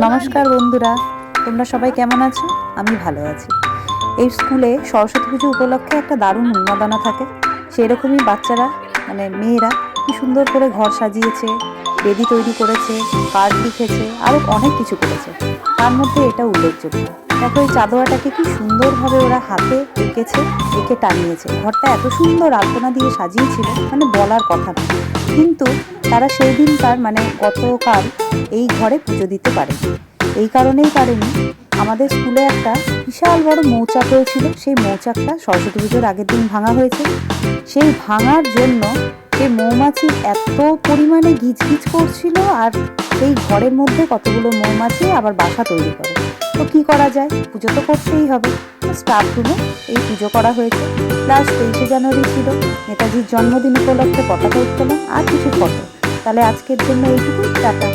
নমস্কার বন্ধুরা, তোমরা সবাই কেমন আছো? আমি ভালো আছি। এই স্কুলে সরস্বতী পুজো উপলক্ষে একটা দারুণ উন্মাদনা থাকে। সেরকমই বাচ্চারা মেয়েরা কি সুন্দর করে ঘর সাজিয়েছে, বেদি তৈরি করেছে, কার্ড লিখেছে, আরও অনেক কিছু করেছে। তার মধ্যে এটা উল্লেখযোগ্য, দেখো এই চাঁদোয়াটাকে কি সুন্দরভাবে ওরা হাতে এঁকেছে, এঁকে টানিয়েছে। ঘরটা এত সুন্দর আলপনা দিয়ে সাজিয়েছিল, বলার কথা না। কিন্তু তারা সেই দিনকার গতকাল এই ঘরে পুজো দিতে পারেনি। এই কারণেই পারেনি, আমাদের স্কুলে একটা বিশাল বড় মৌচাক হয়েছিল। সেই মৌচাকটা সরস্বতী পুজোর আগের দিন ভাঙা হয়েছে। সেই ভাঙার জন্য সেই মৌমাছি এত পরিমাণে গিজগিজ করছিল, আর সেই ঘরের মধ্যে কতগুলো মৌমাছি আবার বাসা তৈরি করে। তো কি করা যায়, পুজো তো করতেই হবে। স্টাফ রুমে এই পুজো করা হয়েছে। প্লাস 23শে জানুয়ারি ছিল, নেতাজির জন্মদিন উপলক্ষে পতাকা উত্তোলন আর কিছু ফটো। তাহলে আজকের জন্য এইটুকুই, টাটা।